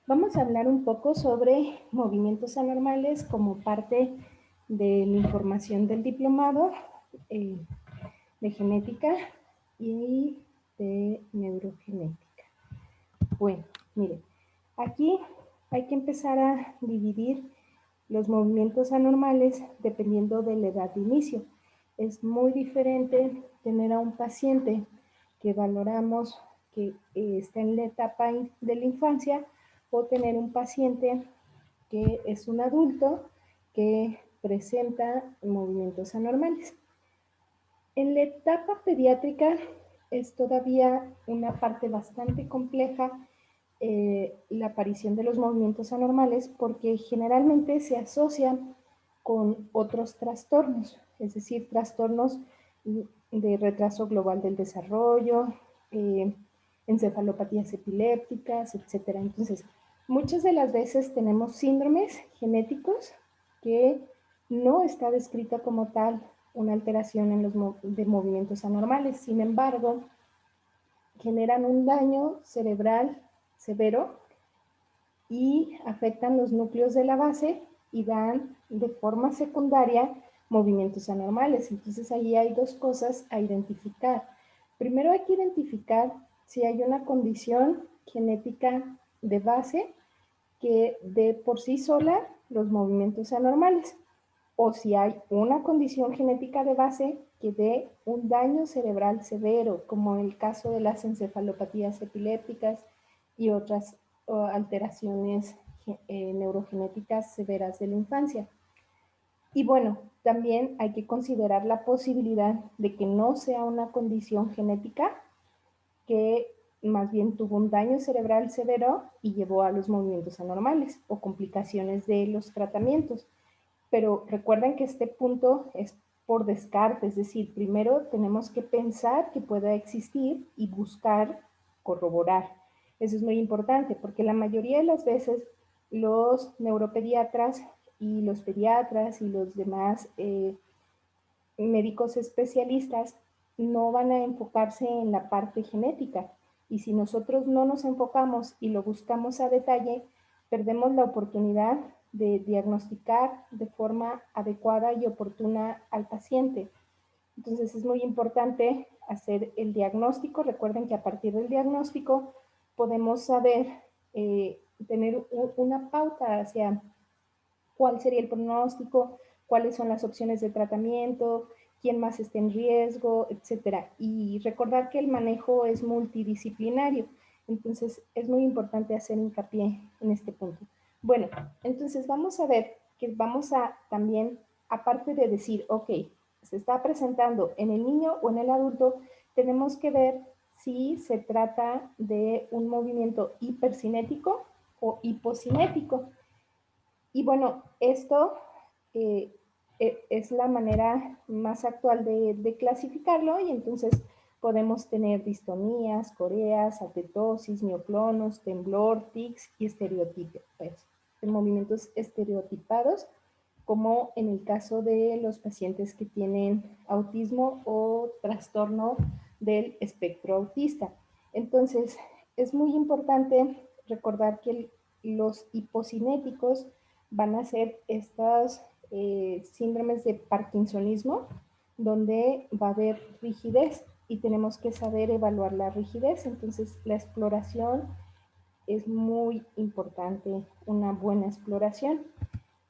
Vamos a hablar un poco sobre movimientos anormales como parte de la información del diplomado eh, de genética y de neurogenética. Bueno, miren, aquí hay que empezar a dividir los movimientos anormales dependiendo de la edad de inicio. Es muy diferente tener a un paciente que valoramos que está en la etapa de la infancia o tener un paciente que es un adulto que presenta movimientos anormales. En la etapa pediátrica es todavía una parte bastante compleja la aparición de los movimientos anormales porque generalmente se asocian con otros trastornos, es decir, trastornos de retraso global del desarrollo, eh, encefalopatías epilépticas, etcétera. Entonces, muchas de las veces tenemos síndromes genéticos que no está descrita como tal una alteración en los de movimientos anormales. Sin embargo, generan un daño cerebral severo y afectan los núcleos de la base y dan de forma secundaria movimientos anormales. Entonces ahí hay dos cosas a identificar. Primero hay que identificar si hay una condición genética de base que de por sí sola los movimientos anormales o si hay una condición genética de base que dé un daño cerebral severo, como en el caso de las encefalopatías epilépticas y otras alteraciones neurogenéticas severas de la infancia. Y bueno, también hay que considerar la posibilidad de que no sea una condición genética que más bien tuvo un daño cerebral severo y llevó a los movimientos anormales o complicaciones de los tratamientos. Pero recuerden que este punto es por descarte, es decir, primero tenemos que pensar que pueda existir y buscar corroborar. Eso es muy importante porque la mayoría de las veces los neuropediatras y los pediatras y los demás médicos especialistas no van a enfocarse en la parte genética. Y si nosotros no nos enfocamos y lo buscamos a detalle, perdemos la oportunidad de diagnosticar de forma adecuada y oportuna al paciente. Entonces es muy importante hacer el diagnóstico. Recuerden que a partir del diagnóstico podemos saber, tener una pauta hacia cuál sería el pronóstico, cuáles son las opciones de tratamiento, quién más está en riesgo, etcétera. Y recordar que el manejo es multidisciplinario, entonces es muy importante hacer hincapié en este punto. Bueno, entonces vamos a ver que vamos a también, aparte de decir, ok, se está presentando en el niño o en el adulto, tenemos que ver si se trata de un movimiento hipercinético o hipocinético. Y bueno, esto eh, es la manera más actual de clasificarlo y entonces podemos tener distonías, coreas, atetosis, mioclonos, temblor, tics y estereotipos, pues, movimientos estereotipados, como en el caso de los pacientes que tienen autismo o trastorno del espectro autista. Entonces, es muy importante recordar que los hipocinéticos van a ser estas síndromes de parkinsonismo, donde va a haber rigidez y tenemos que saber evaluar la rigidez. Entonces, la exploración es muy importante, una buena exploración.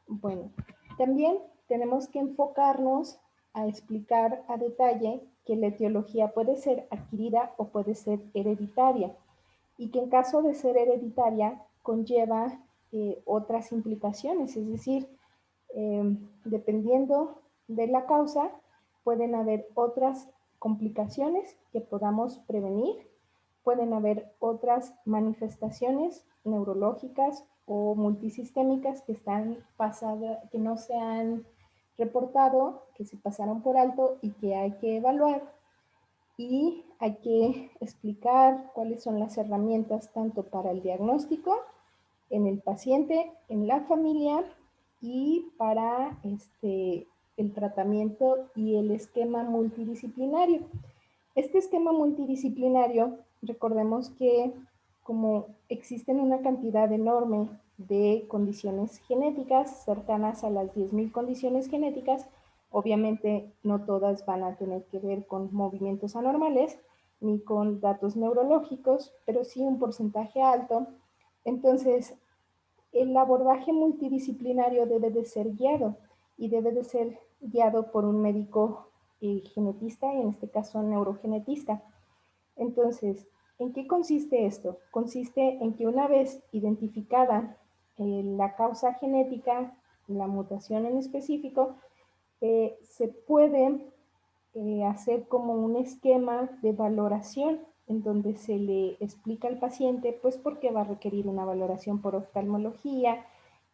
Bueno, también tenemos que enfocarnos a explicar a detalle que la etiología puede ser adquirida o puede ser hereditaria y que en caso de ser hereditaria conlleva otras implicaciones, es decir, dependiendo de la causa, pueden haber otras complicaciones que podamos prevenir, pueden haber otras manifestaciones neurológicas o multisistémicas que están pasadas, que no se han reportado, que se pasaron por alto y que hay que evaluar y hay que explicar cuáles son las herramientas tanto para el diagnóstico en el paciente, en la familia y para el tratamiento y el esquema multidisciplinario. Este esquema multidisciplinario, recordemos que como existen una cantidad enorme de condiciones genéticas, cercanas a las 10.000 condiciones genéticas, obviamente no todas van a tener que ver con movimientos anormales ni con datos neurológicos, pero sí un porcentaje alto. Entonces, el abordaje multidisciplinario debe de ser guiado y debe de ser guiado por un médico genetista, y en este caso neurogenetista. Entonces, ¿en qué consiste esto? Consiste en que una vez identificada la causa genética, la mutación en específico, se puede hacer como un esquema de valoración en donde se le explica al paciente pues por qué va a requerir una valoración por oftalmología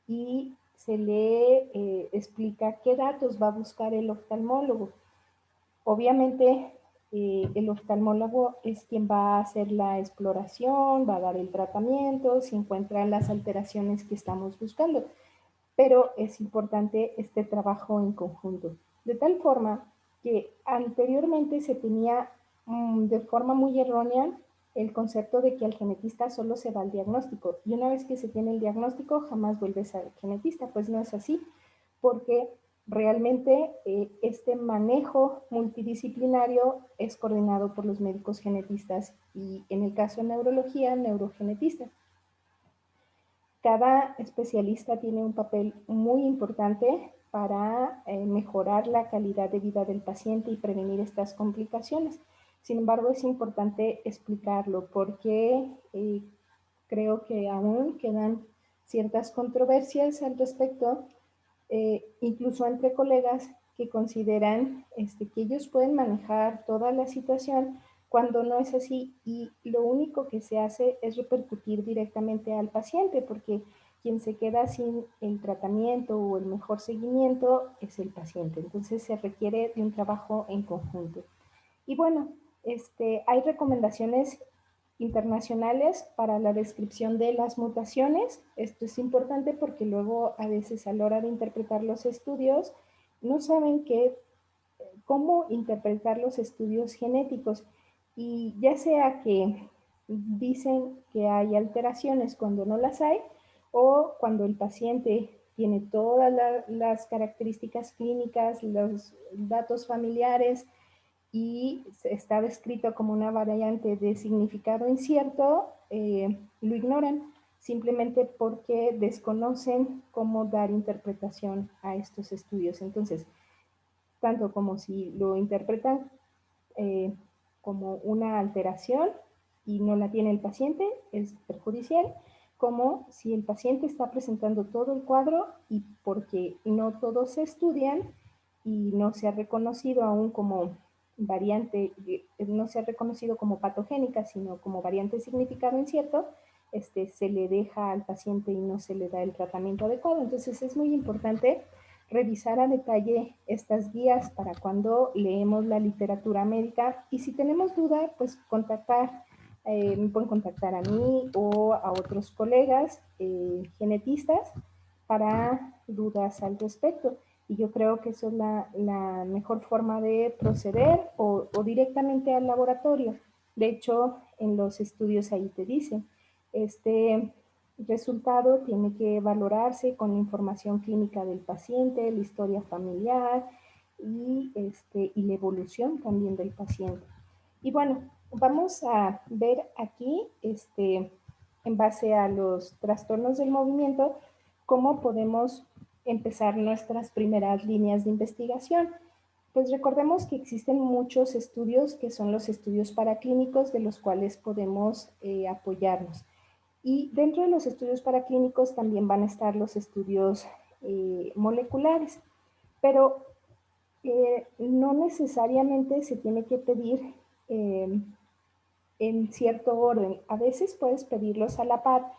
y se le explica qué datos va a buscar el oftalmólogo. Obviamente, el oftalmólogo es quien va a hacer la exploración, va a dar el tratamiento, si encuentra las alteraciones que estamos buscando, pero es importante este trabajo en conjunto, de tal forma que anteriormente se tenía de forma muy errónea el concepto de que al genetista solo se va al diagnóstico y una vez que se tiene el diagnóstico jamás vuelves al genetista, pues no es así, porque realmente este manejo multidisciplinario es coordinado por los médicos genetistas y en el caso de neurología, neurogenetistas. Cada especialista tiene un papel muy importante para mejorar la calidad de vida del paciente y prevenir estas complicaciones. Sin embargo, es importante explicarlo porque creo que aún quedan ciertas controversias al respecto, incluso entre colegas que consideran que ellos pueden manejar toda la situación cuando no es así y lo único que se hace es repercutir directamente al paciente porque quien se queda sin el tratamiento o el mejor seguimiento es el paciente. Entonces se requiere de un trabajo en conjunto. Y bueno, hay recomendaciones internacionales para la descripción de las mutaciones. Esto es importante porque luego a veces a la hora de interpretar los estudios no saben cómo interpretar los estudios genéticos y ya sea que dicen que hay alteraciones cuando no las hay o cuando el paciente tiene todas las características clínicas, los datos familiares y está descrito como una variante de significado incierto, lo ignoran simplemente porque desconocen cómo dar interpretación a estos estudios. Entonces, tanto como si lo interpretan eh, como una alteración y no la tiene el paciente, es perjudicial, como si el paciente está presentando todo el cuadro y porque no todos se estudian y no se ha reconocido aún como variante, no se ha reconocido como patogénica, sino como variante de significado incierto, se le deja al paciente y no se le da el tratamiento adecuado. Entonces es muy importante revisar a detalle estas guías para cuando leemos la literatura médica y si tenemos duda, pues me pueden contactar a mí o a otros colegas genetistas para dudas al respecto. Y yo creo que eso es la mejor forma de proceder o directamente al laboratorio. De hecho, en los estudios ahí te dicen, este resultado tiene que valorarse con la información clínica del paciente, la historia familiar y la evolución también del paciente. Y bueno, vamos a ver aquí, en base a los trastornos del movimiento, cómo podemos empezar nuestras primeras líneas de investigación. Pues recordemos que existen muchos estudios que son los estudios paraclínicos de los cuales podemos apoyarnos. Y dentro de los estudios paraclínicos también van a estar los estudios moleculares, pero no necesariamente se tiene que pedir en cierto orden. A veces puedes pedirlos a la par,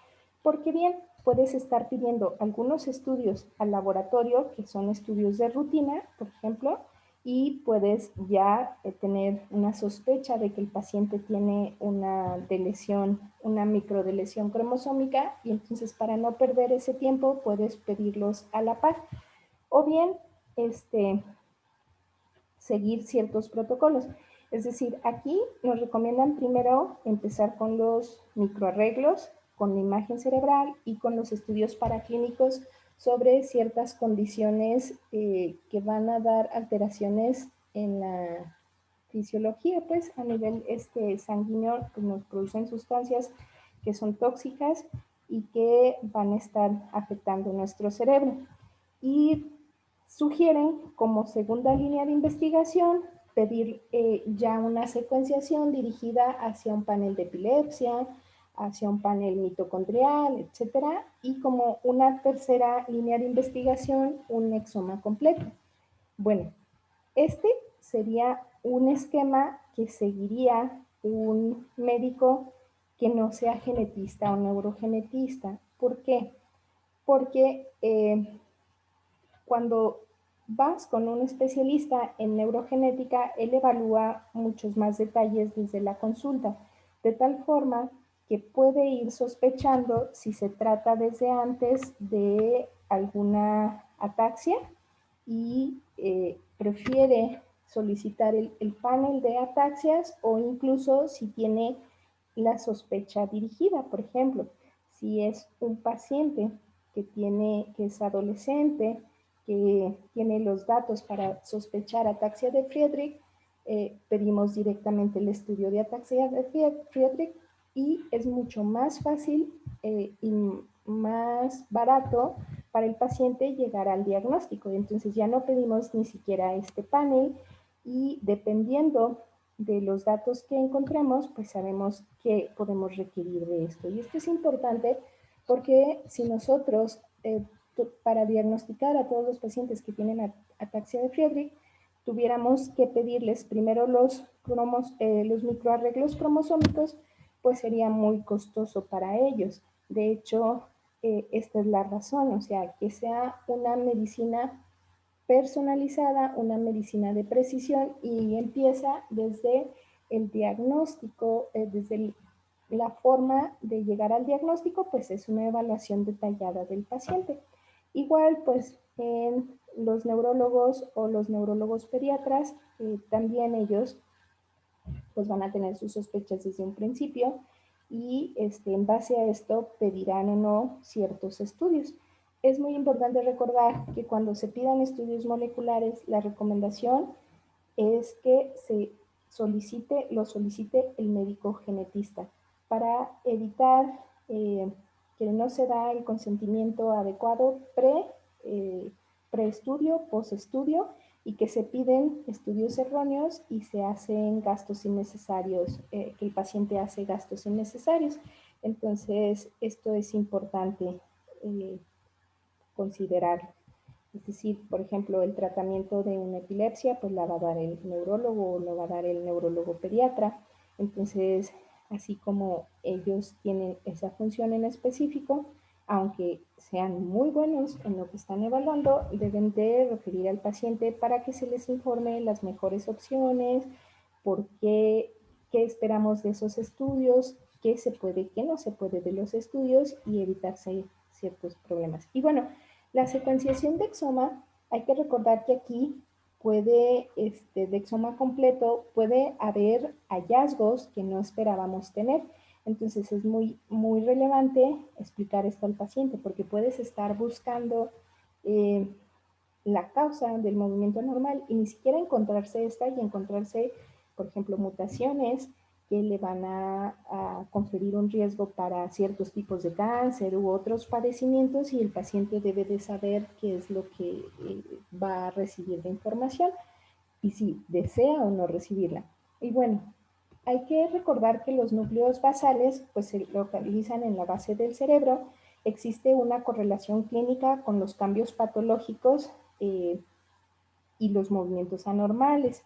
porque bien, puedes estar pidiendo algunos estudios al laboratorio, que son estudios de rutina, por ejemplo, y puedes ya tener una sospecha de que el paciente tiene una delesión, una microdelesión cromosómica, y entonces para no perder ese tiempo puedes pedirlos a la par. O bien, seguir ciertos protocolos. Es decir, aquí nos recomiendan primero empezar con los microarreglos, con la imagen cerebral y con los estudios paraclínicos sobre ciertas condiciones que van a dar alteraciones en la fisiología, pues a nivel sanguíneo, pues, nos producen sustancias que son tóxicas y que van a estar afectando nuestro cerebro. Y sugieren como segunda línea de investigación pedir ya una secuenciación dirigida hacia un panel de epilepsia, hacia un panel mitocondrial, etcétera, y como una tercera línea de investigación, un exoma completo. Bueno, este sería un esquema que seguiría un médico que no sea genetista o neurogenetista. ¿Por qué? Porque cuando vas con un especialista en neurogenética, él evalúa muchos más detalles desde la consulta, de tal forma que puede ir sospechando si se trata desde antes de alguna ataxia y prefiere solicitar el panel de ataxias o incluso si tiene la sospecha dirigida. Por ejemplo, si es un paciente que es adolescente, que tiene los datos para sospechar ataxia de Friedrich, pedimos directamente el estudio de ataxia de Friedrich y es mucho más fácil y más barato para el paciente llegar al diagnóstico. Entonces ya no pedimos ni siquiera este panel y dependiendo de los datos que encontremos, pues sabemos qué podemos requerir de esto. Y esto es importante porque si nosotros, para diagnosticar a todos los pacientes que tienen ataxia de Friedrich, tuviéramos que pedirles primero los microarreglos cromosómicos, pues sería muy costoso para ellos. De hecho, esta es la razón, o sea, que sea una medicina personalizada, una medicina de precisión y empieza desde el diagnóstico, desde la forma de llegar al diagnóstico, pues es una evaluación detallada del paciente. Igual, pues en los neurólogos o los neurólogos pediatras, también ellos pues van a tener sus sospechas desde un principio y en base a esto pedirán o no ciertos estudios. Es muy importante recordar que cuando se pidan estudios moleculares, la recomendación es que lo solicite el médico genetista para evitar que no se da el consentimiento adecuado preestudio, postestudio y que se piden estudios erróneos y se hacen gastos innecesarios, que el paciente hace gastos innecesarios. Entonces, esto es importante eh, considerarlo. Es decir, por ejemplo, el tratamiento de una epilepsia, pues la va a dar el neurólogo o lo va a dar el neurólogo pediatra. Entonces, así como ellos tienen esa función en específico, aunque sean muy buenos en lo que están evaluando, deben de referir al paciente para que se les informe las mejores opciones, por qué esperamos de esos estudios, qué se puede, qué no se puede de los estudios y evitarse ciertos problemas. Y bueno, la secuenciación de exoma, hay que recordar que aquí de exoma completo, puede haber hallazgos que no esperábamos tener. Entonces es muy relevante explicar esto al paciente porque puedes estar buscando la causa del movimiento normal y ni siquiera encontrarse esta y encontrarse, por ejemplo, mutaciones que le van a conferir un riesgo para ciertos tipos de cáncer u otros padecimientos y el paciente debe de saber qué es lo que va a recibir de información y si desea o no recibirla. Y bueno, hay que recordar que los núcleos basales pues, se localizan en la base del cerebro. Existe una correlación clínica con los cambios patológicos y los movimientos anormales,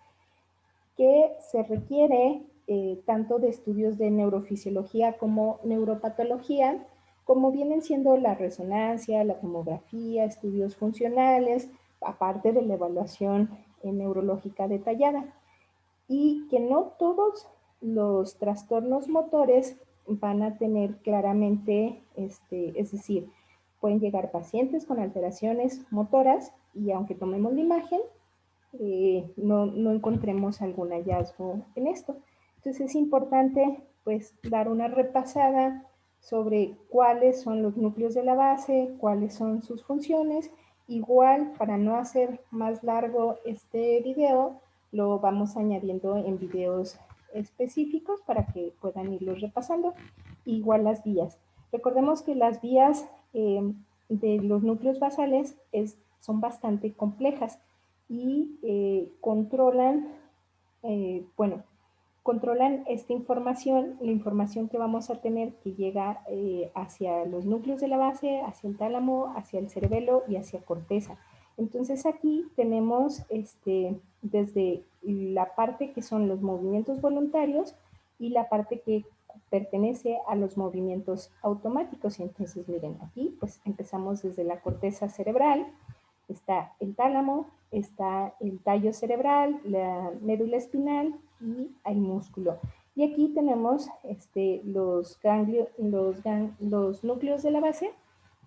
que se requiere tanto de estudios de neurofisiología como neuropatología, como vienen siendo la resonancia, la tomografía, estudios funcionales, aparte de la evaluación neurológica detallada. Y que no todos los trastornos motores van a tener claramente, es decir, pueden llegar pacientes con alteraciones motoras y aunque tomemos la imagen, no encontremos algún hallazgo en esto. Entonces es importante pues dar una repasada sobre cuáles son los núcleos de la base, cuáles son sus funciones. Igual, para no hacer más largo este video, lo vamos añadiendo en videos específicos para que puedan irlos repasando. Igual las vías. Recordemos que las vías de los núcleos basales son bastante complejas y controlan esta información, la información que vamos a tener que llega hacia los núcleos de la base, hacia el tálamo, hacia el cerebelo y hacia corteza. Entonces aquí tenemos desde la parte que son los movimientos voluntarios y la parte que pertenece a los movimientos automáticos. Y entonces miren, aquí pues empezamos desde la corteza cerebral, está el tálamo, está el tallo cerebral, la médula espinal y el músculo. Y aquí tenemos los núcleos de la base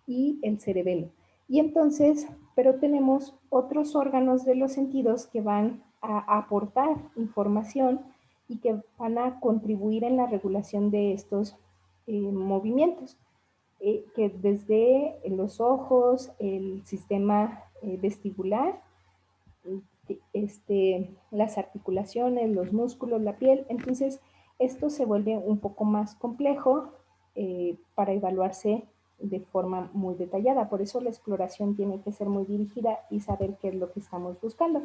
y el cerebelo. Y entonces, pero tenemos otros órganos de los sentidos que van a aportar información y que van a contribuir en la regulación de estos movimientos, que desde los ojos, el sistema vestibular, las articulaciones, los músculos, la piel. Entonces, esto se vuelve un poco más complejo para evaluarse de forma muy detallada. Por eso la exploración tiene que ser muy dirigida y saber qué es lo que estamos buscando.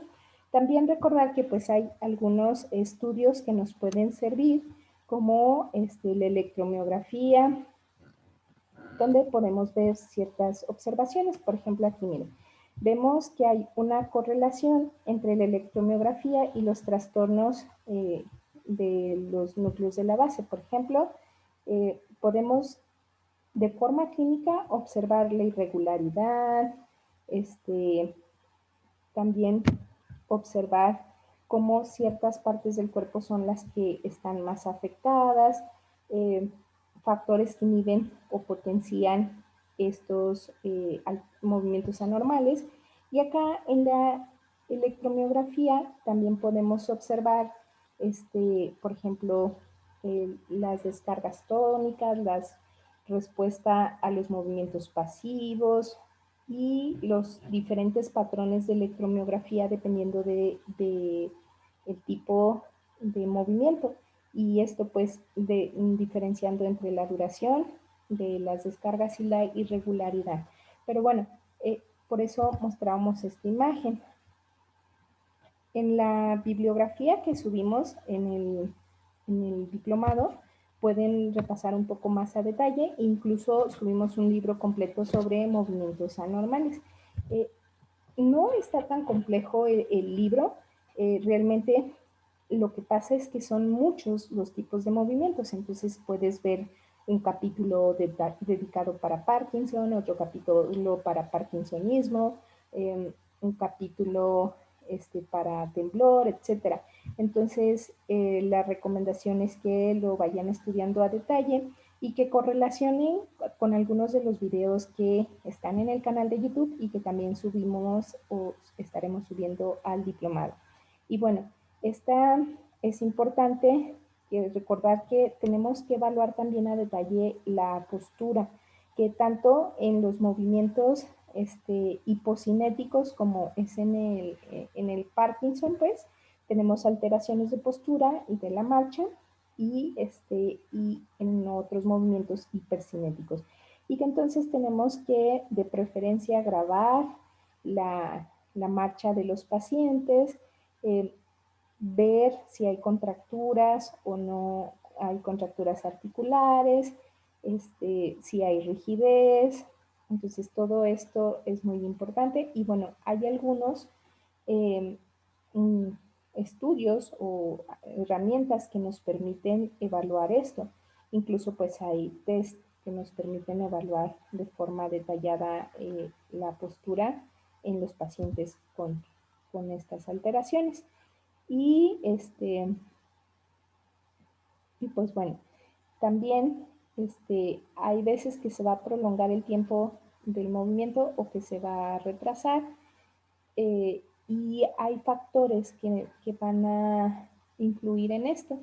También recordar que pues hay algunos estudios que nos pueden servir, como la electromiografía, donde podemos ver ciertas observaciones. Por ejemplo, aquí miren, vemos que hay una correlación entre la electromiografía y los trastornos de los núcleos de la base. Por ejemplo, podemos de forma clínica observar la irregularidad, también observar cómo ciertas partes del cuerpo son las que están más afectadas, factores que inhiben o potencian estos movimientos anormales. Y acá en la electromiografía también podemos observar, por ejemplo, las descargas tónicas, la respuesta a los movimientos pasivos y los diferentes patrones de electromiografía dependiendo de el tipo de movimiento. Y esto pues diferenciando entre la duración de las descargas y la irregularidad. Pero bueno, por eso mostramos esta imagen. En la bibliografía que subimos en el diplomado, pueden repasar un poco más a detalle. Incluso subimos un libro completo sobre movimientos anormales. No está tan complejo el libro, realmente lo que pasa es que son muchos los tipos de movimientos, entonces puedes ver un capítulo dedicado para Parkinson, otro capítulo para Parkinsonismo, un capítulo para temblor, etcétera. Entonces, la recomendación es que lo vayan estudiando a detalle y que correlacionen con algunos de los videos que están en el canal de YouTube y que también subimos o estaremos subiendo al diplomado. Y bueno, es importante recordar que tenemos que evaluar también a detalle la postura, que tanto en los movimientos hipocinéticos como es en el Parkinson, pues tenemos alteraciones de postura y de la marcha, y en otros movimientos hipercinéticos. Y que entonces tenemos que de preferencia grabar la marcha de los pacientes, ver si hay contracturas o no hay contracturas articulares, si hay rigidez. Entonces todo esto es muy importante y bueno, hay algunos eh, estudios o herramientas que nos permiten evaluar esto. Incluso pues hay test que nos permiten evaluar de forma detallada la postura en los pacientes con estas alteraciones. Y, y pues bueno, también hay veces que se va a prolongar el tiempo del movimiento o que se va a retrasar. Y y hay factores que van a influir en esto.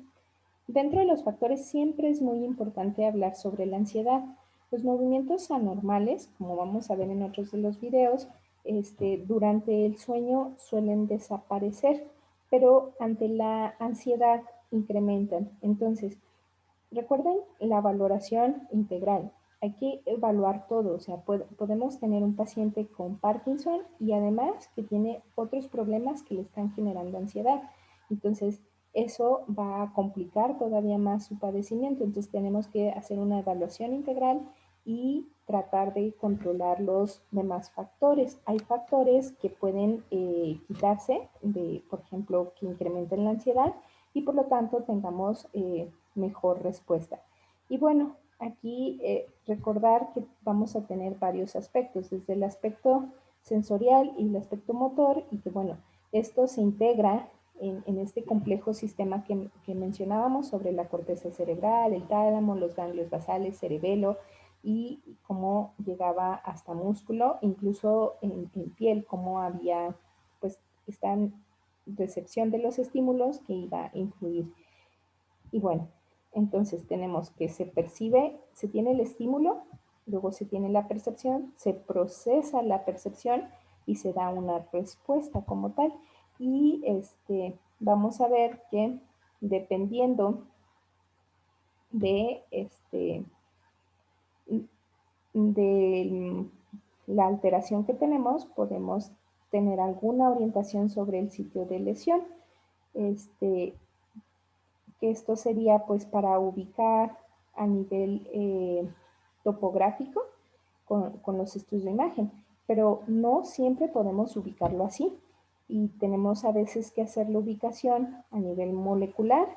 Dentro de los factores siempre es muy importante hablar sobre la ansiedad. Los movimientos anormales, como vamos a ver en otros de los videos, durante el sueño suelen desaparecer, pero ante la ansiedad incrementan. Entonces, recuerden la valoración integral. Hay que evaluar todo, o sea, podemos tener un paciente con Parkinson y además que tiene otros problemas que le están generando ansiedad. Entonces, eso va a complicar todavía más su padecimiento. Entonces, tenemos que hacer una evaluación integral y tratar de controlar los demás factores. Hay factores que pueden quitarse, por ejemplo, que incrementen la ansiedad y por lo tanto tengamos mejor respuesta. Y bueno, aquí recordar que vamos a tener varios aspectos, desde el aspecto sensorial y el aspecto motor, y que bueno, esto se integra en este complejo sistema que mencionábamos sobre la corteza cerebral, el tálamo, los ganglios basales, cerebelo, y cómo llegaba hasta músculo, incluso en piel, cómo había pues esta recepción de los estímulos que iba a influir. Y bueno, entonces tenemos que se percibe, se tiene el estímulo, luego se tiene la percepción, se procesa la percepción y se da una respuesta como tal. Y vamos a ver que dependiendo de, de la alteración que tenemos, podemos tener alguna orientación sobre el sitio de lesión. Que esto sería pues para ubicar a nivel topográfico con los estudios de imagen, pero no siempre podemos ubicarlo así y tenemos a veces que hacer la ubicación a nivel molecular,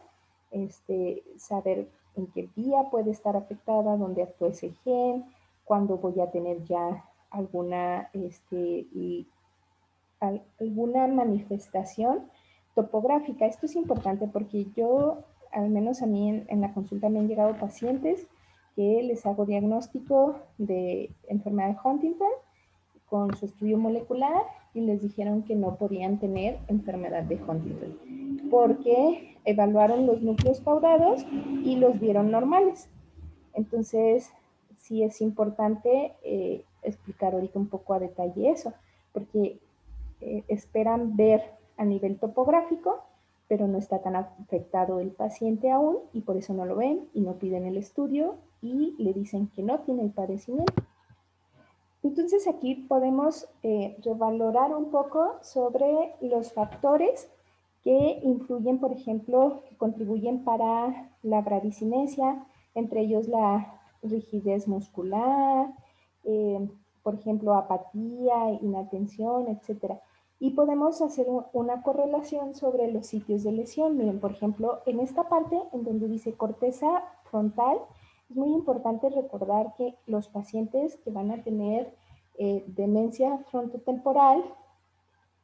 saber en qué vía puede estar afectada, dónde actúa ese gen, cuándo voy a tener ya alguna alguna manifestación topográfica. Esto es importante porque yo, al menos a mí en la consulta me han llegado pacientes que les hago diagnóstico de enfermedad de Huntington con su estudio molecular y les dijeron que no podían tener enfermedad de Huntington porque evaluaron los núcleos caudados y los vieron normales. Entonces, sí es importante explicar ahorita un poco a detalle eso, porque esperan ver a nivel topográfico, pero no está tan afectado el paciente aún y por eso no lo ven y no piden el estudio y le dicen que no tiene el padecimiento. Entonces aquí podemos revalorar un poco sobre los factores que influyen, por ejemplo, que contribuyen para la bradicinesia, entre ellos la rigidez muscular, por ejemplo, apatía, inatención, etc. Y podemos hacer una correlación sobre los sitios de lesión. Miren, por ejemplo, en esta parte en donde dice corteza frontal, es muy importante recordar que los pacientes que van a tener demencia frontotemporal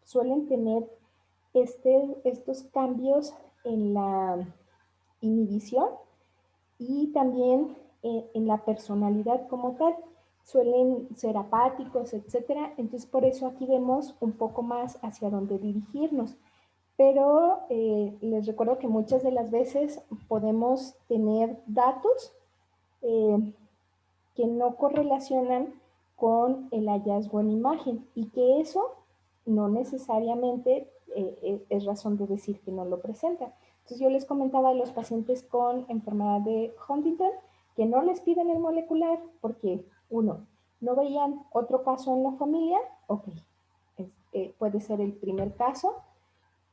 suelen tener estos cambios en la inhibición y también en la personalidad como tal. Suelen ser apáticos, etcétera. Entonces, por eso aquí vemos un poco más hacia dónde dirigirnos. Pero les recuerdo que muchas de las veces podemos tener datos que no correlacionan con el hallazgo en imagen y que eso no necesariamente es razón de decir que no lo presenta. Entonces yo les comentaba a los pacientes con enfermedad de Huntington que no les piden el molecular porque, uno, no veían otro caso en la familia, ok, puede ser el primer caso,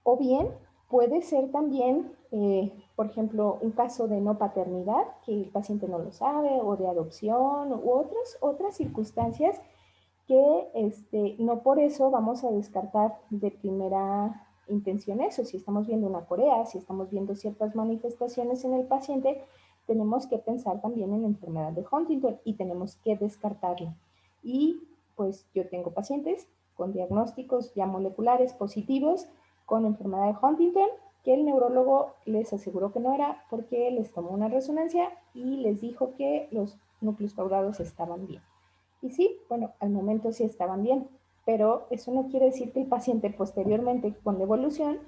o bien puede ser también, por ejemplo, un caso de no paternidad, que el paciente no lo sabe, o de adopción, u otras circunstancias que no por eso vamos a descartar de primera intención eso. Si estamos viendo una corea, si estamos viendo ciertas manifestaciones en el paciente, tenemos que pensar también en la enfermedad de Huntington y tenemos que descartarla. Y pues yo tengo pacientes con diagnósticos ya moleculares positivos con enfermedad de Huntington que el neurólogo les aseguró que no era porque les tomó una resonancia y les dijo que los núcleos caudados estaban bien. Y sí, bueno, al momento sí estaban bien, pero eso no quiere decir que el paciente posteriormente con la evolución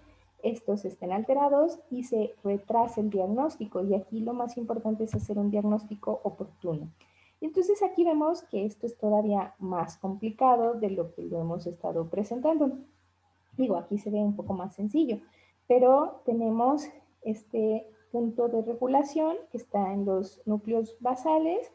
estos estén alterados y se retrase el diagnóstico. Y aquí lo más importante es hacer un diagnóstico oportuno. Entonces aquí vemos que esto es todavía más complicado de lo que lo hemos estado presentando. Digo, aquí se ve un poco más sencillo, pero tenemos este punto de regulación que está en los núcleos basales,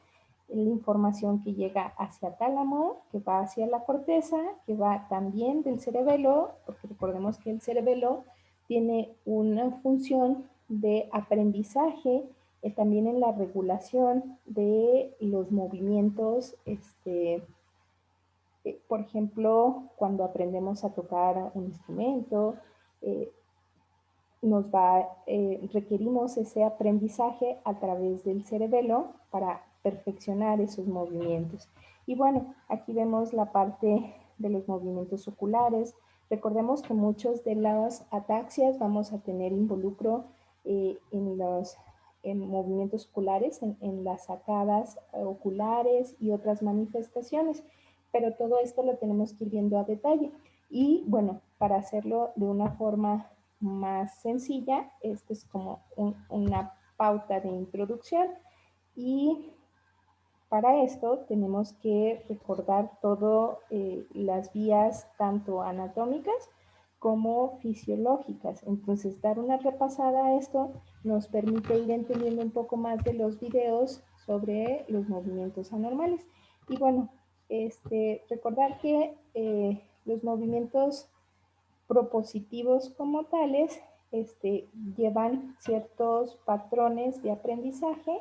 la información que llega hacia tálamo, que va hacia la corteza, que va también del cerebelo, porque recordemos que el cerebelo tiene una función de aprendizaje, también en la regulación de los movimientos, por ejemplo, cuando aprendemos a tocar un instrumento, eh, requerimos ese aprendizaje a través del cerebelo para perfeccionar esos movimientos. Y bueno, aquí vemos la parte de los movimientos oculares. Recordemos que muchos de las ataxias vamos a tener involucro en movimientos oculares, en las sacadas oculares y otras manifestaciones, pero todo esto lo tenemos que ir viendo a detalle. Y bueno, para hacerlo de una forma más sencilla, esto es como una pauta de introducción y para esto tenemos que recordar todas las vías tanto anatómicas como fisiológicas. Entonces, dar una repasada a esto nos permite ir entendiendo un poco más de los videos sobre los movimientos anormales. Y bueno, recordar que los movimientos propositivos como tales llevan ciertos patrones de aprendizaje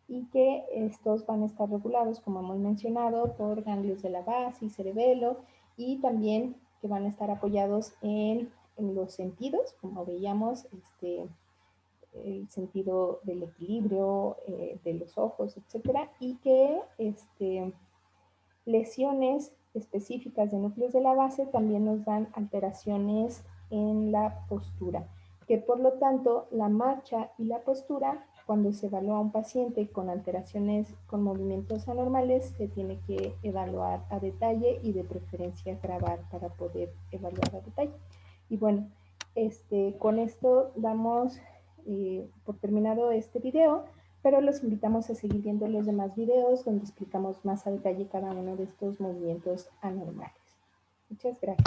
y que estos van a estar regulados, como hemos mencionado, por ganglios de la base y cerebelo, y también que van a estar apoyados en los sentidos, como veíamos, el sentido del equilibrio, de los ojos, etcétera, y que lesiones específicas de núcleos de la base también nos dan alteraciones en la postura, que por lo tanto la marcha y la postura, cuando se evalúa a un paciente con alteraciones, con movimientos anormales, se tiene que evaluar a detalle y de preferencia grabar para poder evaluar a detalle. Y bueno, con esto damos por terminado este video, pero los invitamos a seguir viendo los demás videos donde explicamos más a detalle cada uno de estos movimientos anormales. Muchas gracias.